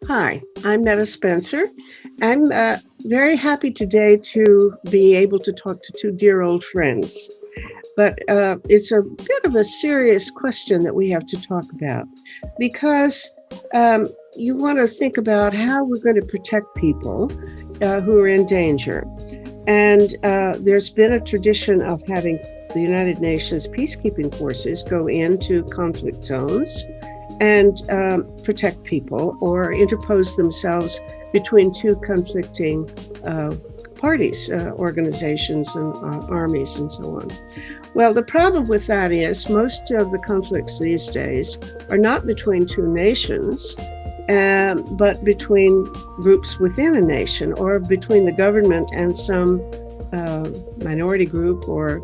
Hi, I'm Meta Spencer. I'm very happy today to be able to talk to two dear old friends. But it's a bit of a serious question that we have to talk about because um, you want to think about how we're going to protect people who are in danger. And there's been a tradition of having the United Nations peacekeeping forces go into conflict zones and protect people or interpose themselves between two conflicting uh, parties, organizations, and armies, and so on. Well, the problem with that is most of the conflicts these days are not between two nations, but between groups within a nation or between the government and some minority group or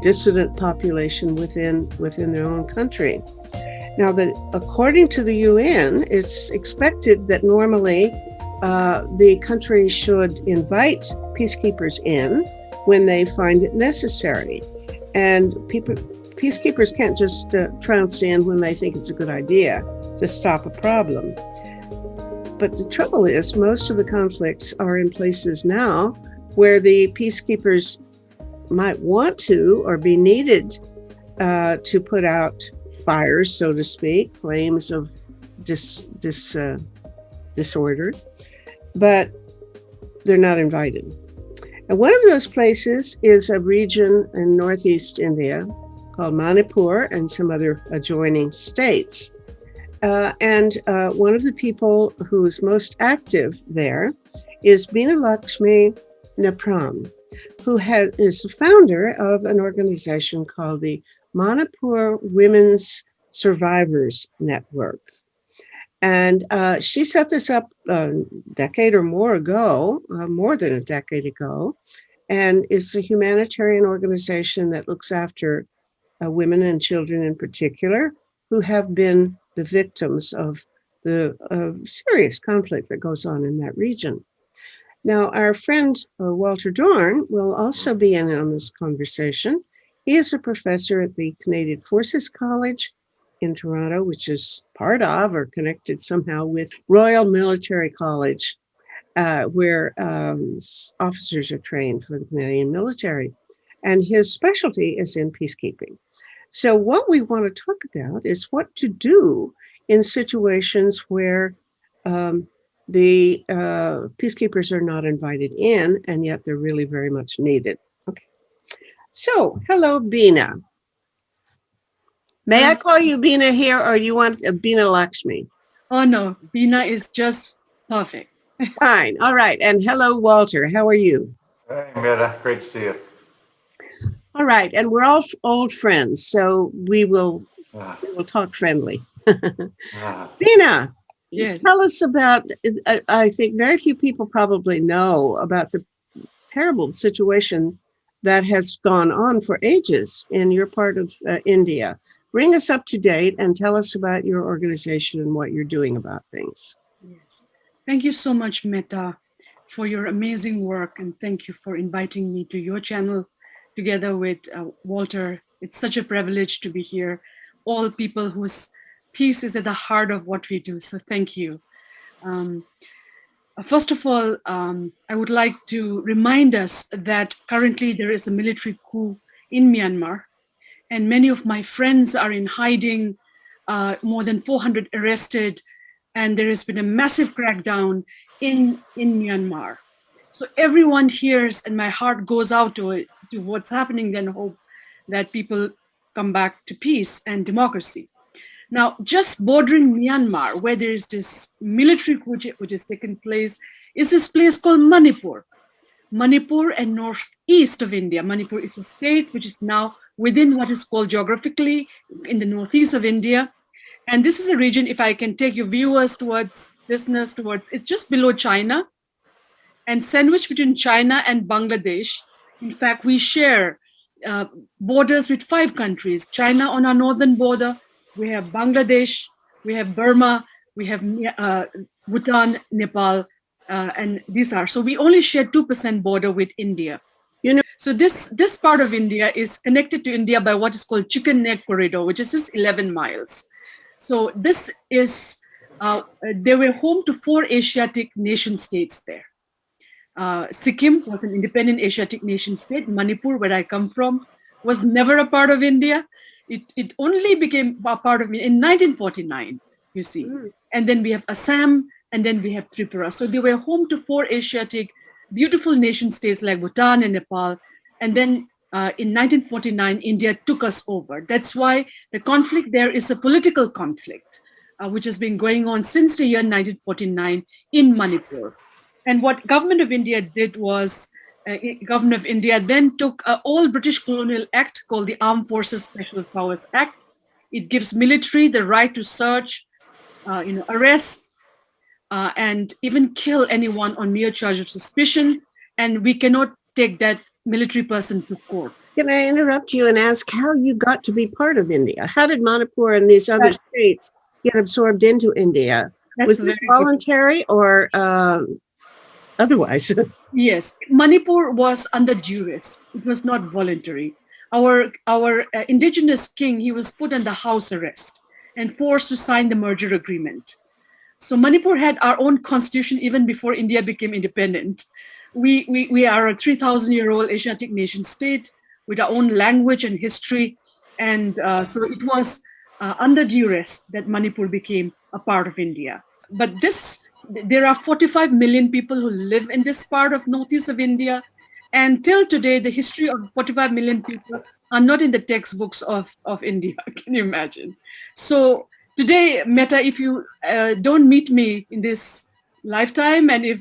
dissident population within their own country. Now, according to the UN, it's expected that normally the country should invite peacekeepers in when they find it necessary. And peacekeepers can't just trounce in when they think it's a good idea to stop a problem. But the trouble is, most of the conflicts are in places now where the peacekeepers might want to or be needed to put out fires, so to speak, flames of disorder, but they're not invited. And one of those places is a region in northeast India called Manipur and some other adjoining states. And one of the people who's most active there is Bina Lakshmi Nepram, who is the founder of an organization called the Manipur Women's Survivors Network. And she set this up a decade or more ago, more than a decade ago. And it's a humanitarian organization that looks after women and children in particular who have been the victims of the serious conflict that goes on in that region. Now, our friend Walter Dorn will also be in on this conversation. He is a professor at the Canadian Forces College in Toronto, which is part of or connected somehow with Royal Military College, where officers are trained for the Canadian military. And his specialty is in peacekeeping. So, what we want to talk about is what to do in situations where the peacekeepers are not invited in, and yet they're really very much needed. Okay. So, hello, Bina. May I call you Bina here, or do you want Bina Lakshmi? Oh no, Bina is just perfect. Fine. All right. And hello, Walter. How are you? Hey, Mira, great to see you. All right. And we're all old friends, so we will Ah, talk friendly. ah. Bina, Yes. tell us about. I think very few people probably know about the terrible situation that has gone on for ages in your part of India. Bring us up to date and tell us about your organization and what you're doing about things. Yes. Thank you so much, Meta, for your amazing work, and thank you for inviting me to your channel together with Walter. It's such a privilege to be here. All people whose peace is at the heart of what we do. So thank you. Um, First of all, I would like to remind us that currently there is a military coup in Myanmar, and many of my friends are in hiding, more than 400 arrested, and there has been a massive crackdown in Myanmar. So everyone hears, and my heart goes out to it, to what's happening, then hope that people come back to peace and democracy. Now, just bordering Myanmar, where there is this military coup which has taken place, is this place called Manipur. Manipur and northeast of India. Manipur is a state which is now within what is called geographically in the northeast of India. And this is a region, if I can take your viewers towards listeners towards, it's just below China and sandwiched between China and Bangladesh. In fact, we share uh, borders with 5 countries. China on our northern border, we have Bangladesh, we have Burma, we have Bhutan, Nepal, and these are. So we only share 2% border with India. You know, So this part of India is connected to India by what is called Chicken Neck Corridor, which is just 11 miles. So this is they were home to 4 Asiatic nation states there. Sikkim was an independent Asiatic nation state. Manipur, where I come from, was never a part of India. It only became a part of it in 1949, you see. Mm. And then we have Assam, and then we have Tripura. So they were home to 4 Asiatic beautiful nation states like Bhutan and Nepal. And then in 1949, India took us over. That's why the conflict there is a political conflict, which has been going on since the year 1949 in Manipur. And what government of India did was, government of India then took an old British colonial act called the Armed Forces Special Powers Act. It gives military the right to search, arrest, and even kill anyone on mere charge of suspicion. And we cannot take that military person to court. Can I interrupt you and ask how you got to be part of India? How did Manipur and these other states get absorbed into India? Was it voluntary or otherwise? Yes, Manipur was under duress. It was not voluntary. Our indigenous king, he was put under house arrest and forced to sign the merger agreement. So Manipur had our own constitution even before India became independent. We are a 3,000-year-old Asiatic nation state with our own language and history. And so it was under duress that Manipur became a part of India. But there are 45 million people who live in this part of northeast of India. And till today, the history of 45 million people are not in the textbooks of India. Can you imagine? So today, Meta, if you don't meet me in this lifetime, and if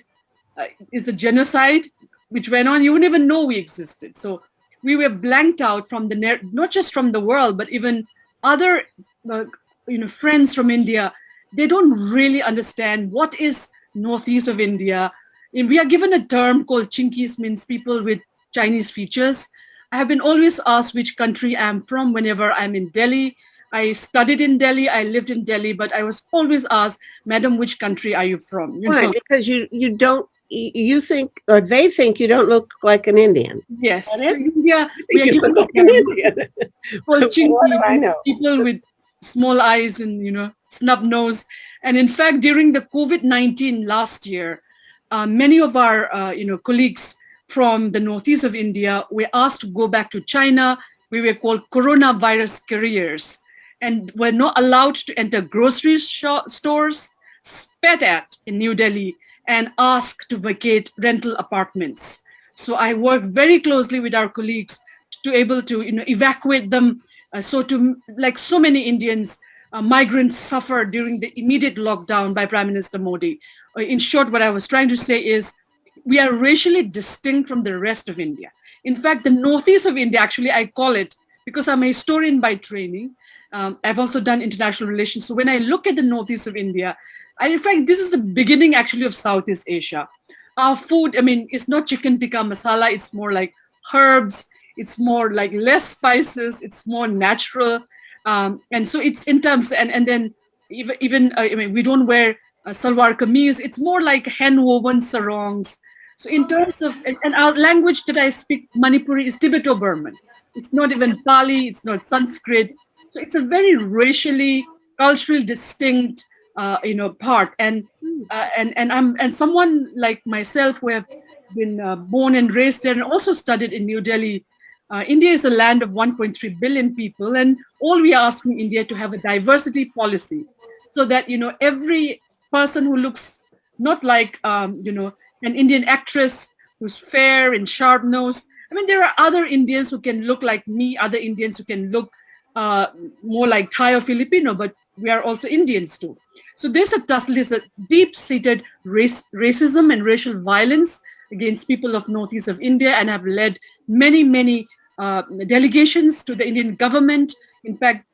it's a genocide which went on, you wouldn't even know we existed. So we were blanked out from not just from the world, but even other friends from India. They don't really understand what is northeast of India. And we are given a term called Chinkies, means people with Chinese features. I have been always asked which country I'm from whenever I'm in Delhi. I studied in Delhi, I lived in Delhi, but I was always asked, Madam, which country are you from? Why? Because you don't, you think, or they think you don't look like an Indian. Yes. So India, we are given a term called Chinky, people with small eyes and, snub nose. And in fact, during the COVID-19 last year, many of our, colleagues from the northeast of India were asked to go back to China. We were called coronavirus carriers and were not allowed to enter grocery stores, spat at in New Delhi, and asked to vacate rental apartments. So I worked very closely with our colleagues to able to evacuate them. Like so many Indians, migrants suffered during the immediate lockdown by Prime Minister Modi. In short, what I was trying to say is we are racially distinct from the rest of India. In fact, the northeast of India, actually, I call it, because I'm a historian by training. I've also done international relations. So when I look at the northeast of India, in fact, this is the beginning actually of Southeast Asia. Our food, it's not chicken tikka masala. It's more like herbs. It's more like less spices. It's more natural. And so it's in terms, and then even we don't wear salwar kameez. It's more like hand-woven sarongs. So in terms of, and our language that I speak, Manipuri, is Tibeto-Burman. It's not even Pali. It's not Sanskrit. So it's a very racially, culturally distinct, part. And someone like myself who have been born and raised there and also studied in New Delhi. India is a land of 1.3 billion people, and all we are asking India to have a diversity policy, so that every person who looks not like an Indian actress who's fair and sharp nosed. There are other Indians who can look like me, other Indians who can look more like Thai or Filipino, but we are also Indians too. So there's a deep-seated racism and racial violence against people of northeast of India, and have led many delegations to the Indian government. In fact,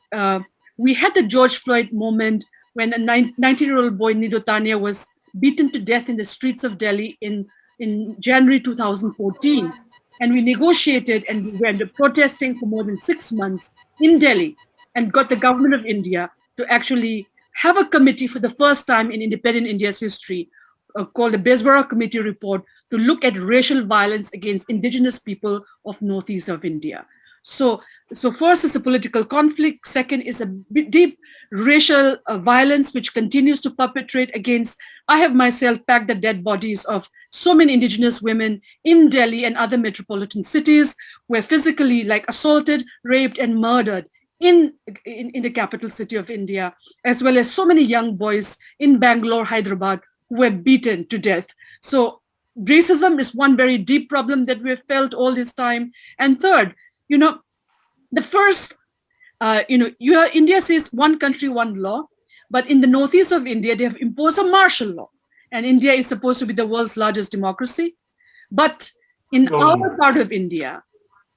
we had the George Floyd moment when a 19-year-old boy, Nido Tanya, was beaten to death in the streets of Delhi in January 2014. And we negotiated and we went protesting for more than 6 months in Delhi and got the government of India to actually have a committee for the first time in independent India's history called the Beswara Committee Report to look at racial violence against indigenous people of northeast of India. So So first is a political conflict. Second is a deep racial violence, which continues to perpetrate against. I have myself packed the dead bodies of so many indigenous women in Delhi and other metropolitan cities, who were physically assaulted, raped, and murdered in the capital city of India, as well as so many young boys in Bangalore, Hyderabad, who were beaten to death. So racism is one very deep problem that we've felt all this time. And third, the first, India says one country, one law, but in the northeast of India, they have imposed a martial law. And India is supposed to be the world's largest democracy. But in our part of India,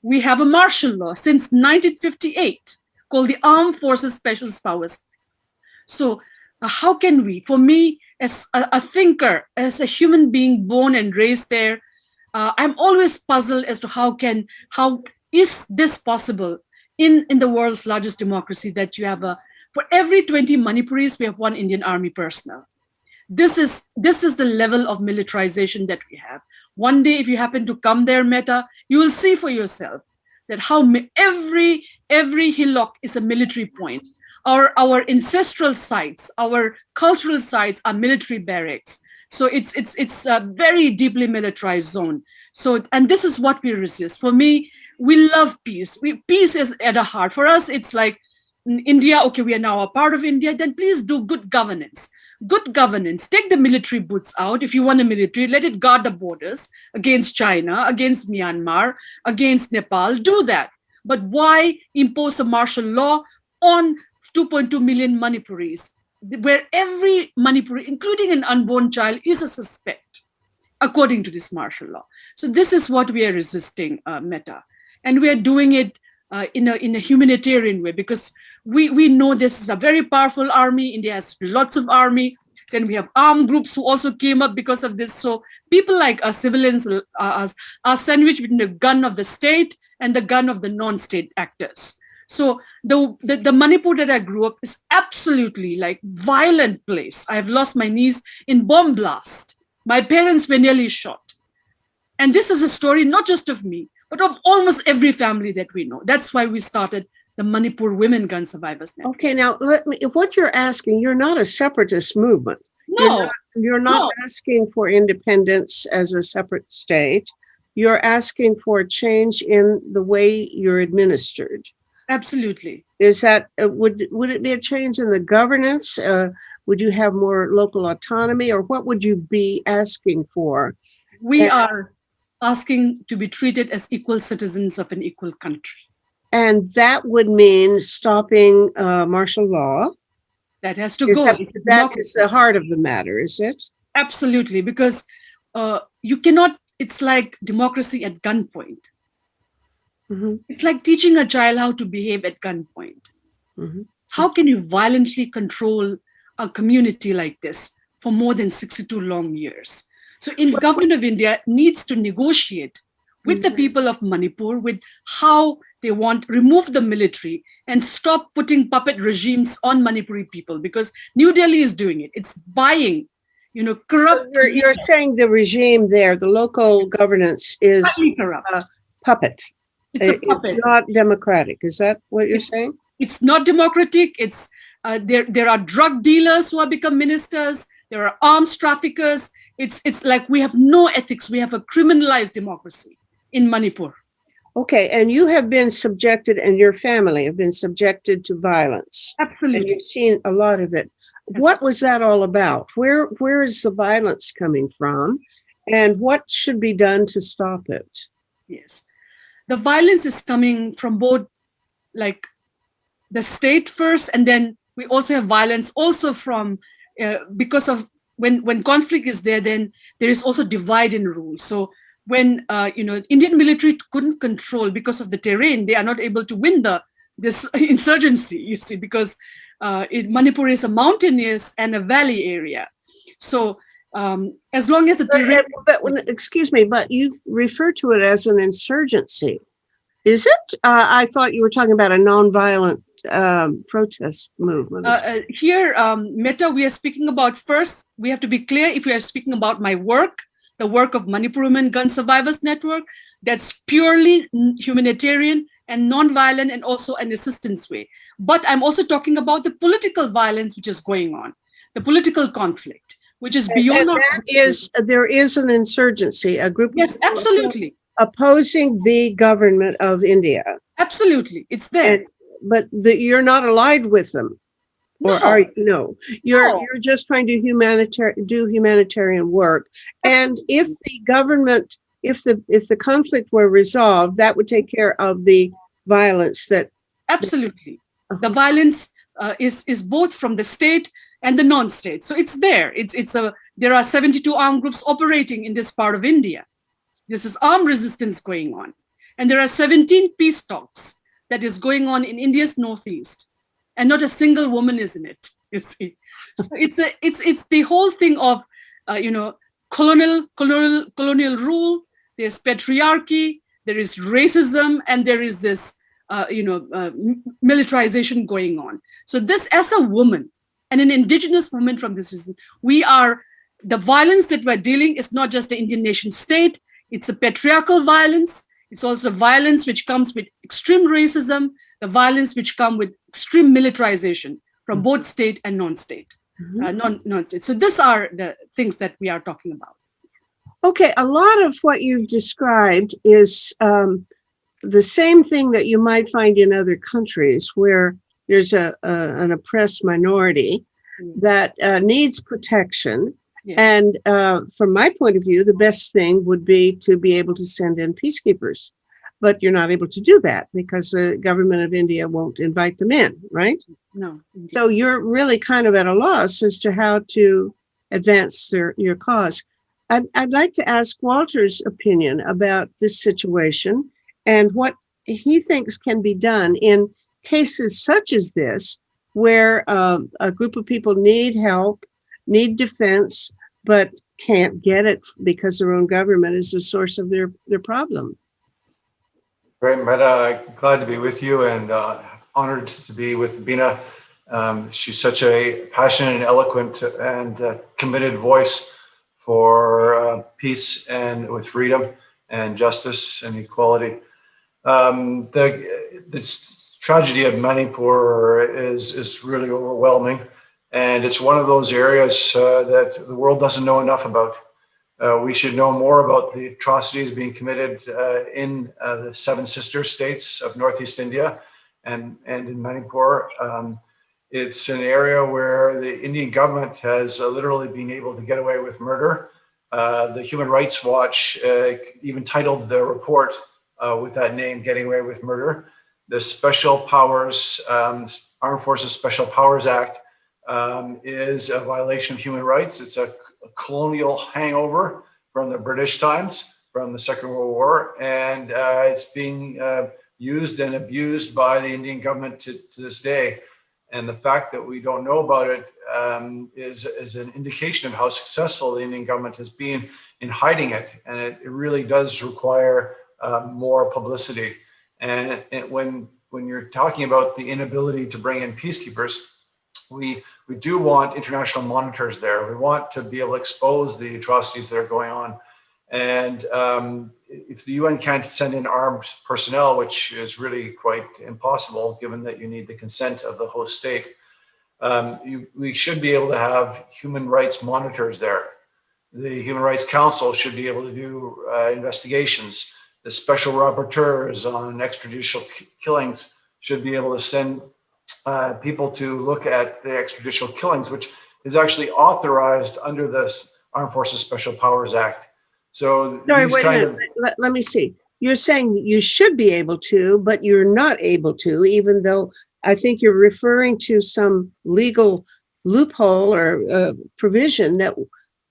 we have a martial law since 1958 called the Armed Forces Special Powers. So how can we, for me, as a thinker, as a human being born and raised there, I'm always puzzled as to how is this possible in the world's largest democracy, that you have for every 20 Manipuris, we have one Indian army personnel. This is the level of militarization that we have. One day, if you happen to come there, Meta, you will see for yourself that how every hillock is a military point. Our ancestral sites, our cultural sites are military barracks. So it's a very deeply militarized zone. So, and this is what we resist. For me, we love peace. Peace is at the heart. For us, it's like India, okay, we are now a part of India, then please do good governance. Good governance. Take the military boots out. If you want a military, let it guard the borders against China, against Myanmar, against Nepal. Do that. But why impose a martial law on 2.2 million Manipuris, where every Manipuri, including an unborn child, is a suspect, according to this martial law? So this is what we are resisting, Meta. And we are doing it in a humanitarian way, because we know this is a very powerful army. India has lots of army. Then we have armed groups who also came up because of this. So people like us, civilians, are sandwiched between the gun of the state and the gun of the non-state actors. So the Manipur that I grew up is absolutely like violent place. I have lost my niece in bomb blast. My parents were nearly shot. And this is a story not just of me, but of almost every family that we know. That's why we started the Manipur Women Gun Survivors Network. Okay, now what you're asking, you're not a separatist movement. No. You're not asking for independence as a separate state. You're asking for a change in the way you're administered. Absolutely. Is that, would it be a change in the governance? Would you have more local autonomy, or what would you be asking for? We are asking to be treated as equal citizens of an equal country. And that would mean stopping martial law. That has to go. That is the heart of the matter, is it? Absolutely, because you cannot, it's like democracy at gunpoint. Mm-hmm. It's like teaching a child how to behave at gunpoint. Mm-hmm. How can you violently control a community like this for more than 62 long years? So government of India needs to negotiate with the people of Manipur with how they want remove the military and stop putting puppet regimes on Manipuri people, because New Delhi is doing it. It's buying, corrupt. So you're saying the regime there, the local governance is corrupt. Puppet. It's a puppet. It's not democratic. Is that what you're saying? It's not democratic. It's there are drug dealers who have become ministers. There are arms traffickers. It's like we have no ethics. We have a criminalized democracy in Manipur. Okay, and you have been subjected, and your family have been subjected to violence. Absolutely. And you've seen a lot of it. What was that all about? Where is the violence coming from? And what should be done to stop it? Yes. The violence is coming from both, like, the state first, and then we also have violence also from, because of when conflict is there, then there is also divide in rule. So when Indian military couldn't control because of the terrain, they are not able to win this insurgency, you see, because Manipur is a mountainous and a valley area. So as long as the terrain... Excuse me, but you refer to it as an insurgency. Is it? I thought you were talking about a nonviolent protest movement. Here, Meta, we are speaking about, first, we have to be clear, if we are speaking about my work, the work of Manipur Women Gun Survivors Network, that's purely humanitarian and non-violent and also an assistance way. But I'm also talking about the political violence which is going on, the political conflict, which is beyond And our that is, there is an insurgency, a group of yes, people absolutely, opposing the government of India. absolutely, it's there. And but you're not allied with them, or are No, you? No, no, you're just trying to do humanitarian work. And if absolutely, the government, if the conflict were resolved, that would take care of the violence that. absolutely. The violence is both from the state and the non-state. So it's there. There are 72 armed groups operating in this part of India. This is armed resistance going on. And there are 17 peace talks that is going on in India's northeast. And not a single woman is in it, you see. So it's the whole thing of colonial rule, there's patriarchy, there is racism, and there is this militarization going on. So this, as a woman and an indigenous woman from this region, the violence that we're dealing is not just the Indian nation state, it's a patriarchal violence. It's also violence which comes with extreme racism, the violence which comes with extreme militarization from both state and non-state. Non-state. So these are the things that we are talking about. Okay, a lot of what you've described is the same thing that you might find in other countries where there's an oppressed minority that needs protection. Yeah. And from my point of view, the best thing would be to be able to send in peacekeepers. But you're not able to do that because the government of India won't invite them in, right? No. Indeed. So you're really kind of at a loss as to how to advance your cause. I'd like to ask Walter's opinion about this situation and what he thinks can be done in cases such as this, where a group of people need help, need defense, but can't get it because their own government is the source of their problem. Great, Meta. Glad to be with you and honored to be with Bina. She's such a passionate and eloquent and committed voice for peace and with freedom and justice and equality. The tragedy of Manipur is really overwhelming, and it's one of those areas that the world doesn't know enough about. We should know more about the atrocities being committed in the Seven Sister states of Northeast India and in Manipur. It's an area where the Indian government has literally been able to get away with murder. The Human Rights Watch even titled the report with that name, Getting Away with Murder. The Special Powers, Armed Forces Special Powers Act is a violation of human rights. It's a colonial hangover from the British times, from the Second World War, and it's being used and abused by the Indian government to this day. And the fact that we don't know about it is an indication of how successful the Indian government has been in hiding it. And it really does require more publicity. And when you're talking about the inability to bring in peacekeepers, we do want international monitors there. We want to be able to expose the atrocities that are going on. And if the UN can't send in armed personnel, which is really quite impossible, given that you need the consent of the host state, we should be able to have human rights monitors there. The Human Rights Council should be able to do investigations. The special rapporteurs on extrajudicial killings should be able to send people to look at the extrajudicial killings, which is actually authorized under the Armed Forces Special Powers Act. So sorry, wait a minute. Let me see. You're saying you should be able to, but you're not able to, even though I think you're referring to some legal loophole or provision that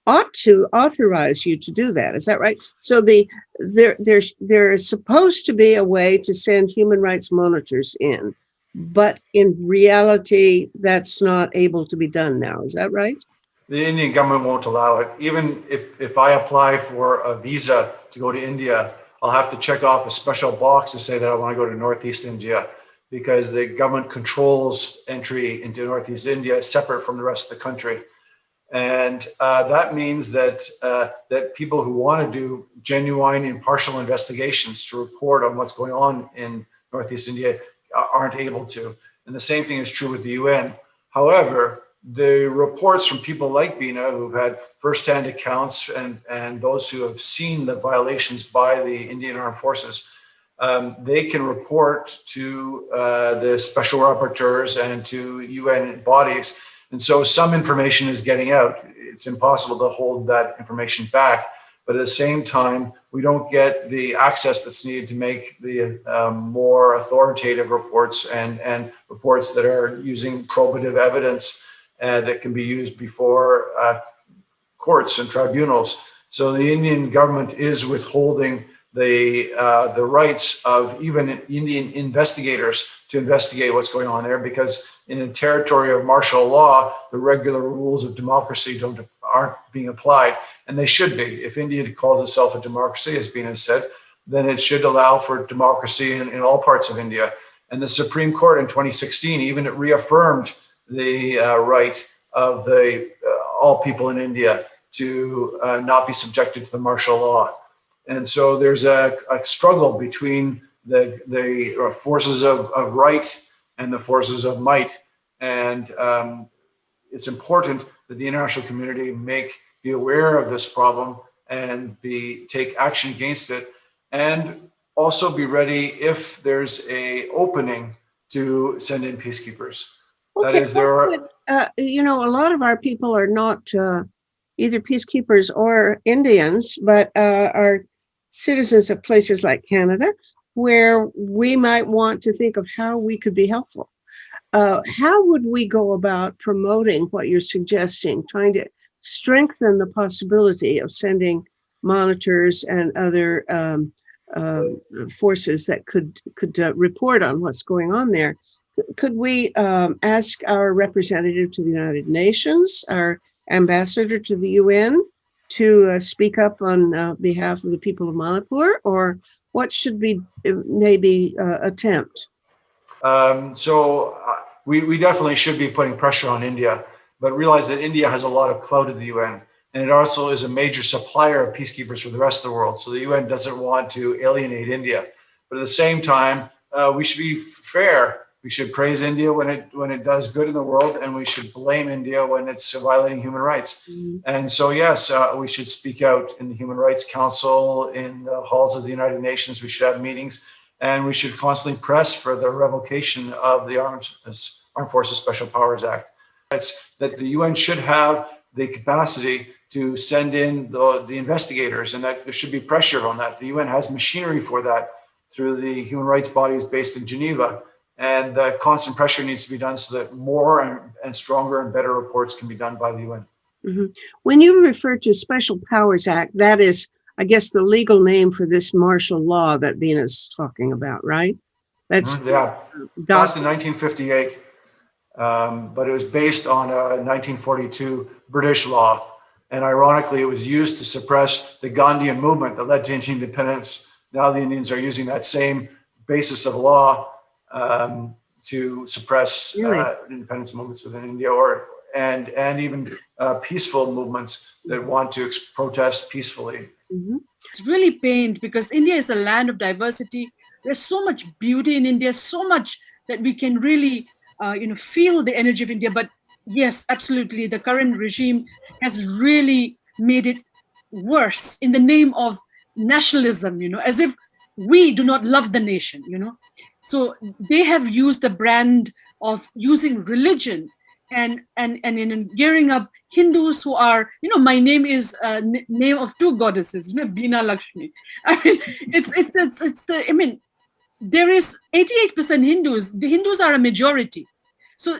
ought to authorize you to do that. Is that right? So there is supposed to be a way to send human rights monitors in, but in reality, that's not able to be done now. Is that right? The Indian government won't allow it. Even if I apply for a visa to go to India, I'll have to check off a special box to say that I want to go to Northeast India, because the government controls entry into Northeast India separate from the rest of the country. And that means that people who want to do genuine, impartial investigations to report on what's going on in Northeast India aren't able to. And the same thing is true with the UN. However, the reports from people like Bina, who've had firsthand accounts and those who have seen the violations by the Indian Armed Forces, they can report to the special rapporteurs and to UN bodies. And so some information is getting out. It's impossible to hold that information back. But at the same time, we don't get the access that's needed to make the more authoritative reports and reports that are using probative evidence that can be used before courts and tribunals. So the Indian government is withholding the rights of even Indian investigators to investigate what's going on there, because in a territory of martial law, the regular rules of democracy aren't being applied, and they should be. If India calls itself a democracy, as Bina said, then it should allow for democracy in all parts of India. And the Supreme Court in 2016 even reaffirmed the right of all people in India to not be subjected to the martial law. And so there's a struggle between the forces of right and the forces of might. And it's important that the international community be aware of this problem and take action against it, and also be ready if there's a opening to send in peacekeepers. Okay, That is, a lot of our people are not either peacekeepers or Indians, but are citizens of places like Canada, where we might want to think of how we could be helpful. How would we go about promoting what you're suggesting, trying to strengthen the possibility of sending monitors and other forces that could report on what's going on there? Could we ask our representative to the United Nations, our ambassador to the UN, to speak up on behalf of the people of Manipur, or what should we maybe attempt? We definitely should be putting pressure on India, but realize that India has a lot of clout at the UN, and it also is a major supplier of peacekeepers for the rest of the world. So the UN doesn't want to alienate India, but at the same time, we should be fair. We should praise India when it does good in the world, and we should blame India when it's violating human rights. Mm-hmm. And so, yes, we should speak out in the Human Rights Council, in the halls of the United Nations. We should have meetings, and we should constantly press for the revocation of the Armed Forces Special Powers Act. It's that the UN should have the capacity to send in the investigators, and that there should be pressure on that. The UN has machinery for that through the human rights bodies based in Geneva. And constant pressure needs to be done so that more and stronger and better reports can be done by the UN. Mm-hmm. When you refer to Special Powers Act, that is, I guess, the legal name for this martial law that Bina's talking about, right? That's passed in 1958, but it was based on a 1942 British law. And ironically, it was used to suppress the Gandhian movement that led to Indian independence. Now the Indians are using that same basis of law to suppress independence movements within India, and even peaceful movements that want to protest peacefully. Mm-hmm. It's really pained because India is a land of diversity. There's so much beauty in India, so much that we can really, feel the energy of India. But yes, absolutely, the current regime has really made it worse in the name of nationalism. As if we do not love the nation. So they have used a brand of using religion and in gearing up Hindus who are, my name is name of two goddesses, Bina Lakshmi. There is 88% Hindus. The Hindus are a majority. So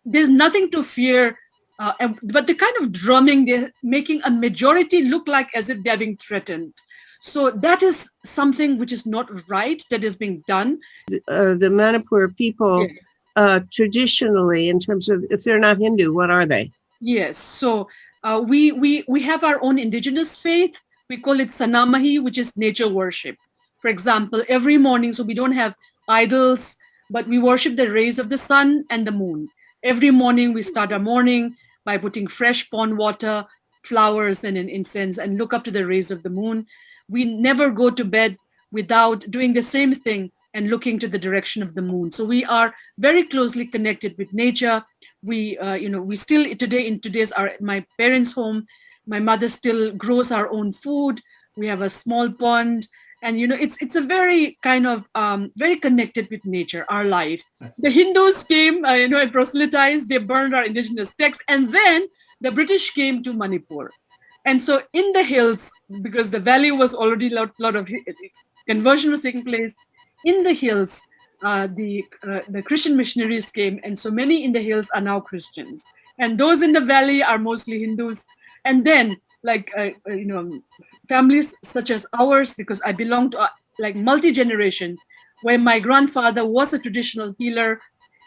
there's nothing to fear, but the kind of drumming, they're making a majority look like as if they're being threatened. So that is something which is not right that is being done. The Manipur people, yes. Traditionally, in terms of, if they're not Hindu, what are they? Yes, so we have our own indigenous faith. We call it Sanamahi, which is nature worship. For example, every morning, so we don't have idols, but we worship the rays of the sun and the moon. Every morning, we start our morning by putting fresh pond water, flowers, and an incense, and look up to the rays of the moon. We never go to bed without doing the same thing, and looking to the direction of the moon. So we are very closely connected with nature. We still today in today's my parents' home, my mother still grows our own food. We have a small pond, and it's a very kind of very connected with nature, our life. The Hindus came, and proselytized. They burned our indigenous texts, and then the British came to Manipur. And so in the hills, because the valley was already lot of conversion was taking place, in the hills, the Christian missionaries came, and so many in the hills are now Christians, and those in the valley are mostly Hindus. And then, like families such as ours, because I belong to like multi-generation, where my grandfather was a traditional healer.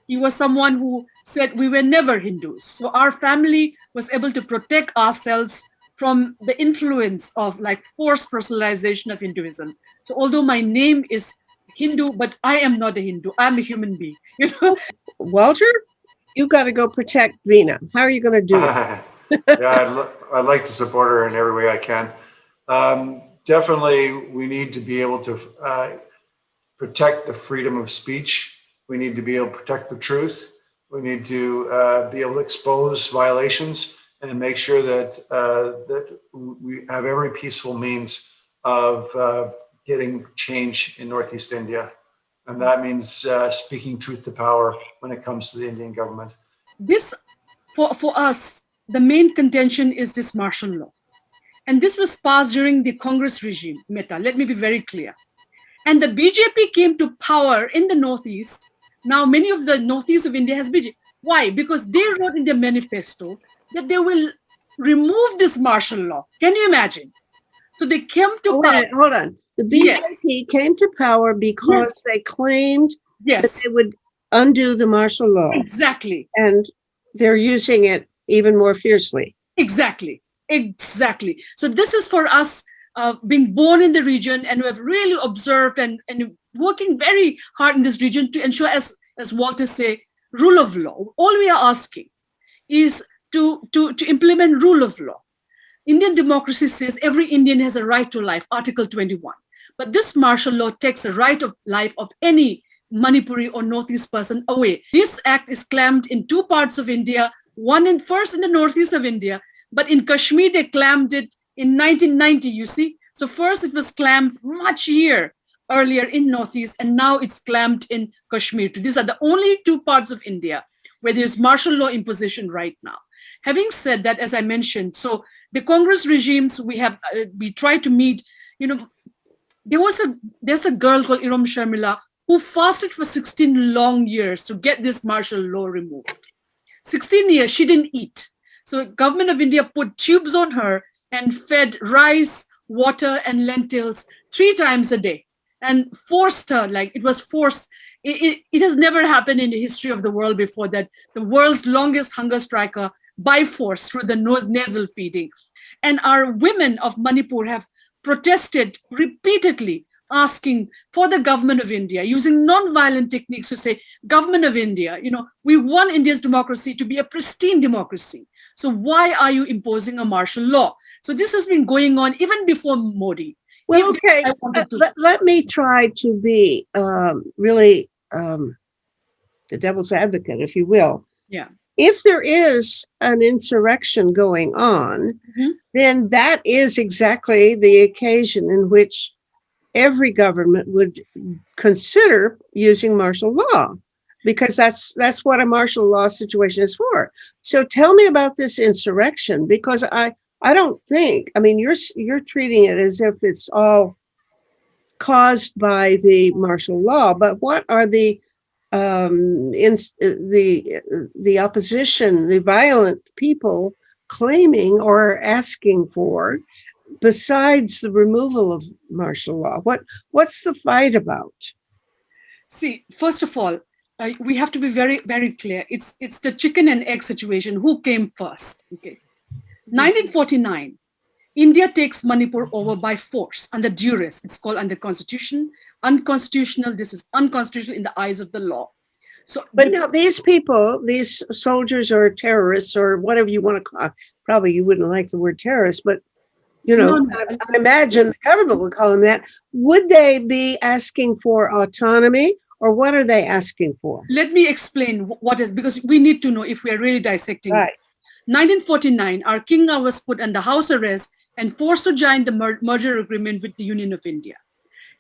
He was someone who said we were never Hindus. So our family was able to protect ourselves from the influence of like forced personalization of Hinduism. So although my name is Hindu, but I am not a Hindu. I'm a human being. Walter, you got to go protect Veena. How are you going to do it? Yeah, I'd like to support her in every way I can. Definitely, we need to be able to protect the freedom of speech. We need to be able to protect the truth. We need to be able to expose violations and make sure that we have every peaceful means of getting change in Northeast India. And that means speaking truth to power when it comes to the Indian government. This, for us, the main contention is this martial law. And this was passed during the Congress regime, Mehta. Let me be very clear. And the BJP came to power in the Northeast. Now, many of the Northeast of India has BJP. Why? Because they wrote in their manifesto that they will remove this martial law. Can you imagine? So they came to power. Hold on. The BJP came to power because they claimed that they would undo the martial law. Exactly. And they're using it even more fiercely. Exactly. So this is for us being born in the region, and we have really observed and working very hard in this region to ensure, as Walter say, rule of law. All we are asking is to implement rule of law. Indian democracy says every Indian has a right to life, Article 21. But this martial law takes the right of life of any Manipuri or Northeast person away. This act is clamped in two parts of India, first in the Northeast of India, but in Kashmir, they clamped it in 1990, you see. So first it was clamped much earlier in Northeast, and now it's clamped in Kashmir. These are the only two parts of India where there's martial law imposition right now. Having said that, as I mentioned, so the Congress regimes, we try to meet, there's a girl called Iram Sharmila who fasted for 16 long years to get this martial law removed. 16 years, she didn't eat. So government of India put tubes on her and fed rice, water, and lentils 3 times a day and forced her, like it was forced. It has never happened in the history of the world before that the world's longest hunger striker by force through the nasal feeding. And our women of Manipur have protested repeatedly, asking for the government of India, using non-violent techniques to say, government of India, we want India's democracy to be a pristine democracy. So why are you imposing a martial law? So this has been going on even before Modi. Well, okay, let me try to be really the devil's advocate, if you will. Yeah. If there is an insurrection going on, then that is exactly the occasion in which every government would consider using martial law, because that's what a martial law situation is for. So tell me about this insurrection, because I don't think, you're treating it as if it's all caused by the martial law, but what are the opposition, the violent people claiming or asking for, besides the removal of martial law? What's the fight about? See, first of all, we have to be very, very clear. It's the chicken and egg situation. Who came first? Okay, 1949, India takes Manipur over by force under duress. It's called under constitution. Unconstitutional. This is unconstitutional in the eyes of the law. So, but now these people, these soldiers or terrorists or whatever you want to call, probably you wouldn't like the word terrorist, but You know, No, I imagine the government would call them that. Would they be asking for autonomy, or what are they asking for? let me explain what is, because we need to know if we are really dissecting. Right. 1949, our king was put under house arrest and forced to join the merger agreement with the Union of India.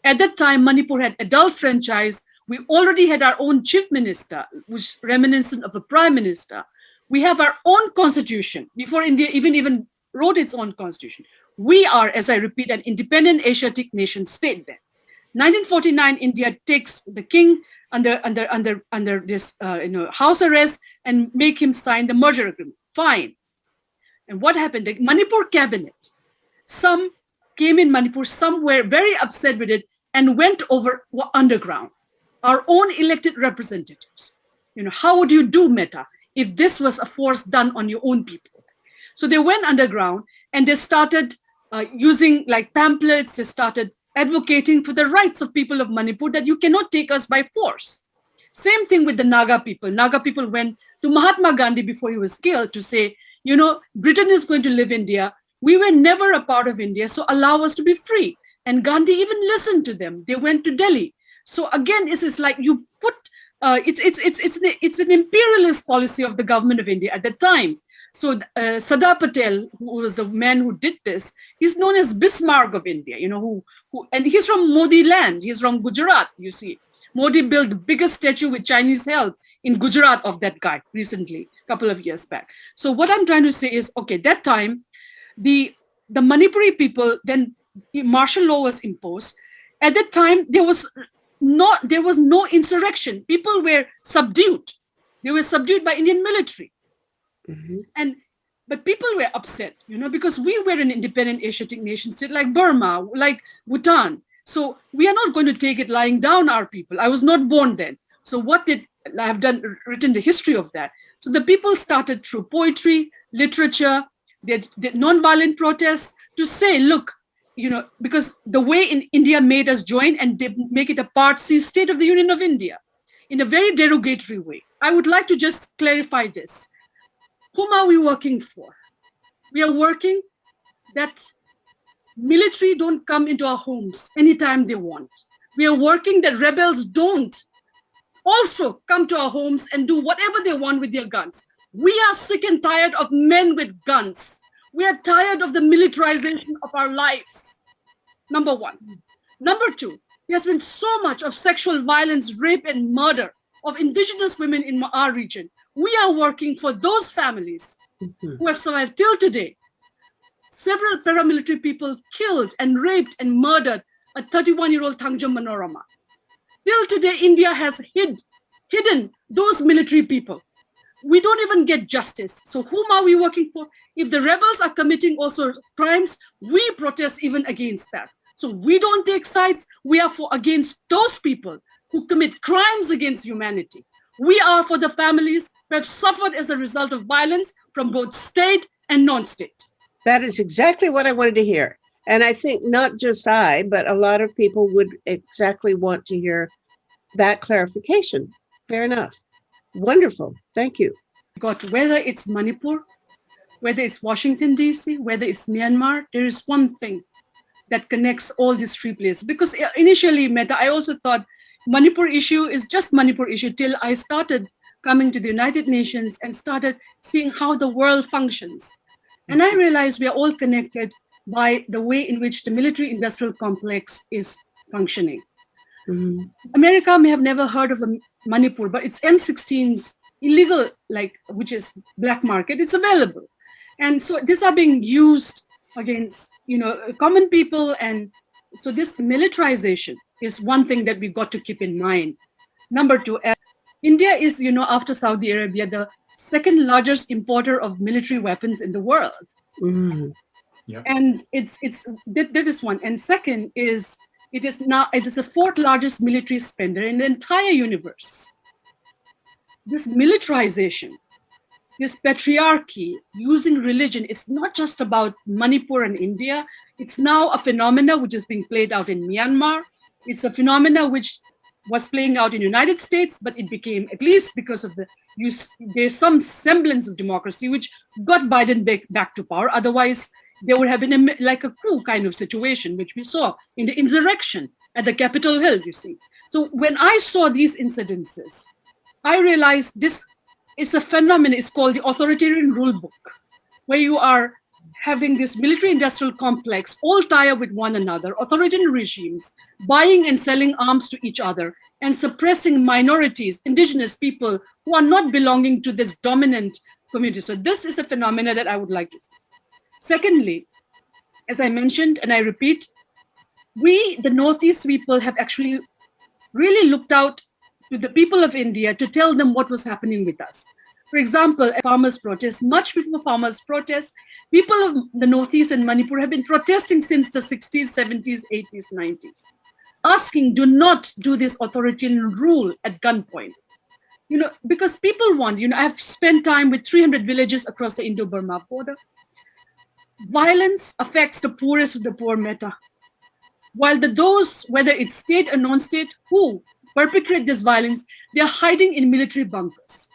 At that time, Manipur had adult franchise. We already had our own chief minister, which is reminiscent of a prime minister. We have our own constitution before India even wrote its own constitution. We are, as I repeat, an independent Asiatic nation state then. 1949, India takes the king under this house arrest and make him sign the merger agreement. Fine. And what happened? The Manipur cabinet, some came in Manipur, some were very upset with it and went over underground. Our own elected representatives. How would you do, Meta, if this was a force done on your own people? So they went underground and they started using like pamphlets. They started advocating for the rights of people of Manipur, that you cannot take us by force. Same thing with the Naga people. Naga people went to Mahatma Gandhi before he was killed to say, Britain is going to live India. We were never a part of India, so allow us to be free. And Gandhi even listened to them. They went to Delhi. So again, it's like you put, it's an imperialist policy of the government of India at that time. So Sardar Patel, who was the man who did this, he's known as Bismarck of India, and he's from Modi land. He's from Gujarat, you see. Modi built the biggest statue with Chinese help in Gujarat of that guy recently, a couple of years back. So what I'm trying to say is, okay, that time, the Manipuri people, then martial law was imposed. At that time, there was no insurrection. People were subdued. They were subdued by Indian military. Mm-hmm. But people were upset, because we were an independent Asiatic nation state like Burma, like Bhutan. So we are not going to take it lying down our people. I was not born then. So I have written the history of that. So the people started through poetry, literature, they did non-violent protests to say, look, because the way in India made us join and they make it a Part C state of the Union of India in a very derogatory way. I would like to just clarify this. Whom are we working for? We are working that military don't come into our homes anytime they want. We are working that rebels don't also come to our homes and do whatever they want with their guns. We are sick and tired of men with guns. We are tired of the militarization of our lives. Number one. Number two, there's been so much of sexual violence, rape, and murder of indigenous women in our region. We are working for those families who have survived till today. Several paramilitary people killed and raped and murdered a 31-year-old Thangjam Manorama. Till today, India has hidden those military people. We don't even get justice. So whom are we working for? If the rebels are committing also crimes, we protest even against that. So we don't take sides. We are against those people who commit crimes against humanity. We are for the families who have suffered as a result of violence from both state and non-state. That is exactly what I wanted to hear. And I think not just I, but a lot of people would exactly want to hear that clarification. Fair enough. Wonderful. Thank you. Whether it's Manipur, whether it's Washington, D.C., whether it's Myanmar, there is one thing that connects all these three places. Because initially, Meta, I also thought Manipur issue is just Manipur issue till I started coming to the United Nations and started seeing how the world functions. And I realized we are all connected by the way in which the military-industrial complex is functioning. Mm-hmm. America may have never heard of Manipur, but it's M16's illegal, which is black market, it's available. And so these are being used against, common people. And so this militarization is one thing that we've got to keep in mind. Number two, India is, after Saudi Arabia, the second largest importer of military weapons in the world. Mm-hmm. Yep. And that is one. And second is, it is the fourth largest military spender in the entire universe. This militarization, this patriarchy, using religion, is not just about Manipur and India. It's now a phenomena which is being played out in Myanmar. It's a phenomena which was playing out in the United States, but it became, at least because of there's some semblance of democracy, which got Biden back to power. Otherwise, there would have been like a coup kind of situation, which we saw in the insurrection at the Capitol Hill, you see. So when I saw these incidences, I realized this is a phenomenon. It's called the authoritarian rule book, where you are having this military-industrial complex all tie up with one another, authoritarian regimes buying and selling arms to each other and suppressing minorities, indigenous people who are not belonging to this dominant community. So this is a phenomena that I would like to see. Secondly, as I mentioned, and I repeat, we, the Northeast people, have actually really looked out to the people of India to tell them what was happening with us. For example, farmers' protests, much before farmers' protests, people of the Northeast and Manipur have been protesting since the 60s, 70s, 80s, 90s, asking, do not do this authoritarian rule at gunpoint. Because people want, I've spent time with 300 villages across the Indo-Burma border. Violence affects the poorest of the poor, Meta. While those, whether it's state or non-state, who perpetrate this violence, they are hiding in military bunkers.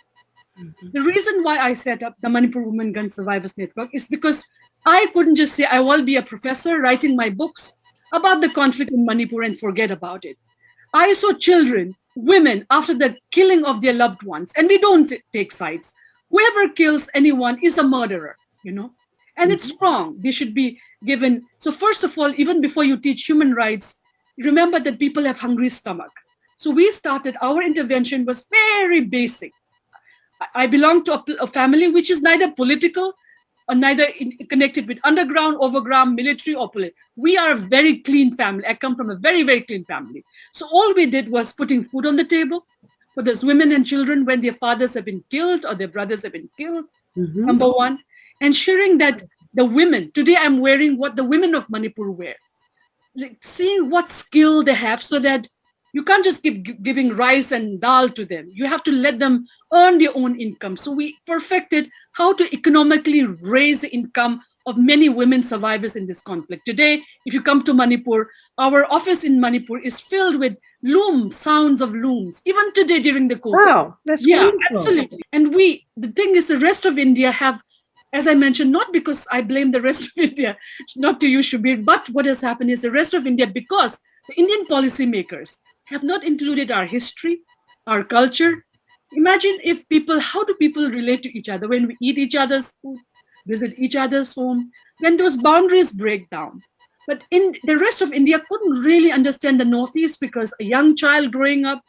Mm-hmm. The reason why I set up the Manipur Women Gun Survivors Network is because I couldn't just say I will be a professor writing my books about the conflict in Manipur and forget about it. I saw children, women, after the killing of their loved ones, and we don't take sides. Whoever kills anyone is a murderer, and it's wrong. They should be given. So first of all, even before you teach human rights, remember that people have hungry stomach. So we started, our intervention was very basic. I belong to a family which is neither political or neither connected with underground, overground, military or political. We are a very clean family. I come from a very, very clean family. So all we did was putting food on the table for those women and children when their fathers have been killed or their brothers have been killed, number one. Ensuring that the women, today I'm wearing what the women of Manipur wear, like seeing what skill they have so that you can't just keep giving rice and dal to them. You have to let them earn their own income. So we perfected how to economically raise the income of many women survivors in this conflict. Today, if you come to Manipur, our office in Manipur is filled with looms, sounds of looms, even today during the COVID. Wow, that's wonderful. Absolutely. And the thing is, the rest of India have, as I mentioned, not because I blame the rest of India, not to you, Shubir, but what has happened is the rest of India, because the Indian policymakers have not included our history, our culture. Imagine how do people relate to each other when we eat each other's food, visit each other's home, when those boundaries break down. But in the rest of India couldn't really understand the Northeast because a young child growing up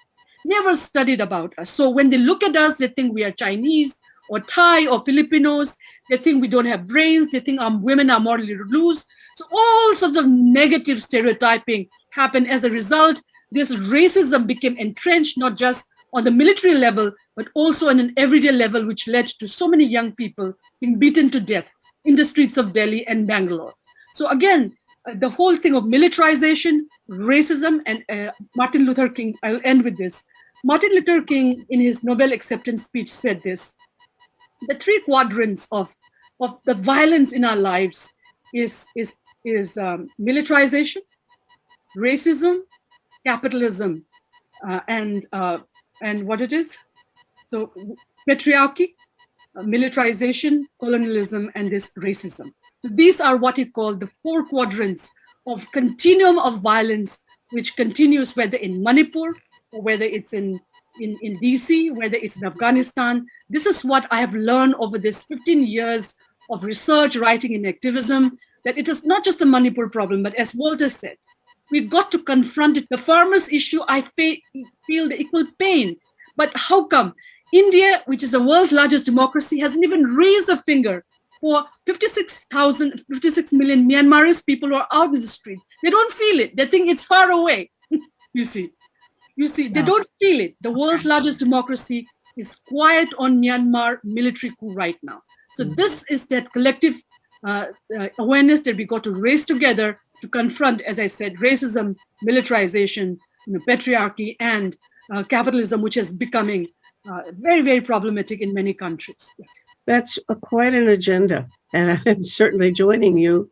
never studied about us. So when they look at us, they think we are Chinese or Thai or Filipinos. They think we don't have brains. They think our women are morally loose. So all sorts of negative stereotyping happened. As a result, this racism became entrenched, not just on the military level, but also on an everyday level, which led to so many young people being beaten to death in the streets of Delhi and Bangalore. So again, the whole thing of militarization, racism, and Martin Luther King, I'll end with this. Martin Luther King, in his Nobel acceptance speech, said this: the three quadrants of the violence in our lives is militarization, racism, capitalism, and what it is. So patriarchy, militarization, colonialism, and this racism. So these are what he called the four quadrants of continuum of violence, which continues whether in Manipur or whether it's in DC, whether it's in Afghanistan. This is what I have learned over this 15 years of research, writing, and activism, that it is not just a Manipur problem, but as Walter said, we've got to confront it. The farmers' issue, I feel the equal pain. But how come India, which is the world's largest democracy, hasn't even raised a finger for 56 million Myanmarese people who are out in the street? They don't feel it. They think it's far away. You see, they don't feel it. The world's largest democracy is quiet on Myanmar military coup right now. So this is that collective awareness that we got to raise together to confront, as I said, racism, militarization, patriarchy, and capitalism, which is becoming very, very problematic in many countries. That's quite an agenda, and I'm certainly joining you.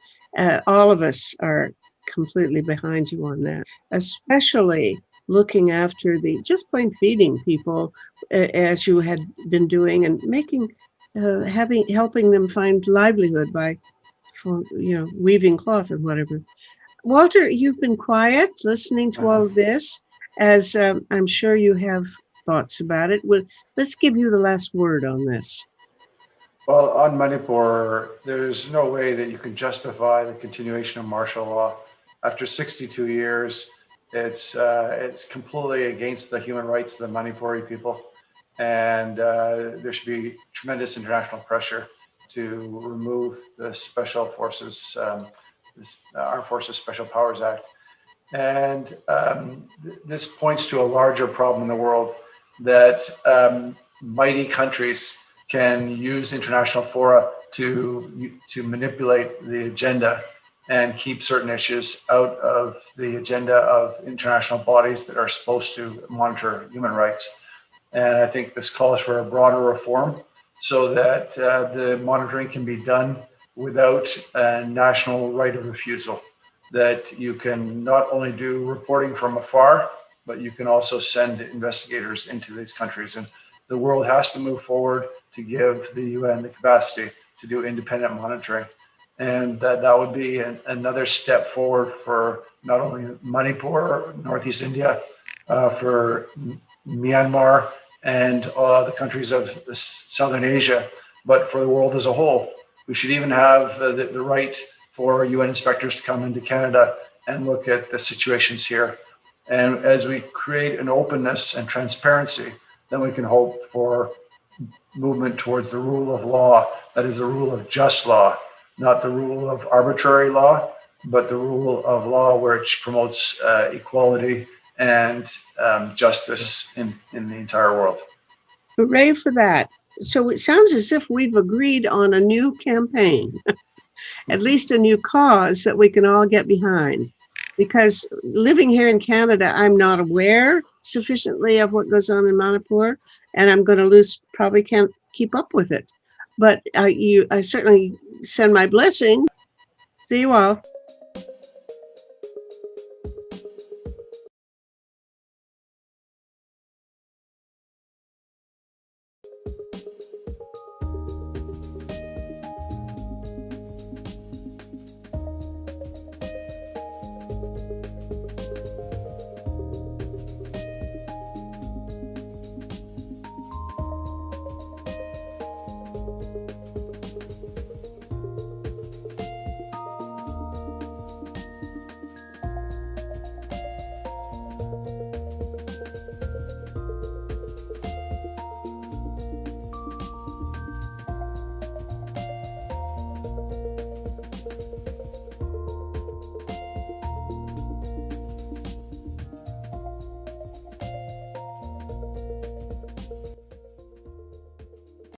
All of us are completely behind you on that, especially looking after just plain feeding people as you had been doing, and making, helping them find livelihood by for weaving cloth or whatever. Walter, you've been quiet listening to all of this, as I'm sure you have thoughts about it. Well, let's give you the last word on this. Well, on Manipur, there's no way that you can justify the continuation of martial law. After 62 years, it's completely against the human rights of the Manipuri people, and there should be tremendous international pressure to remove the Special Forces, this Armed Forces Special Powers Act. And this points to a larger problem in the world that mighty countries can use international fora to manipulate the agenda and keep certain issues out of the agenda of international bodies that are supposed to monitor human rights. And I think this calls for a broader reform so that the monitoring can be done without a national right of refusal. That you can not only do reporting from afar, but you can also send investigators into these countries. And the world has to move forward to give the UN the capacity to do independent monitoring. And that would be another step forward for not only Manipur, Northeast India, for Myanmar, and the countries of Southern Asia, but for the world as a whole. We should even have the right for UN inspectors to come into Canada and look at the situations here. And as we create an openness and transparency, then we can hope for movement towards the rule of law, that is the rule of just law, not the rule of arbitrary law, but the rule of law which promotes equality and justice in the entire world. Hooray for that. So it sounds as if we've agreed on a new campaign, at least a new cause that we can all get behind. Because living here in Canada, I'm not aware sufficiently of what goes on in Manipur, and I'm going to probably can't keep up with it. But I certainly send my blessing. See you all.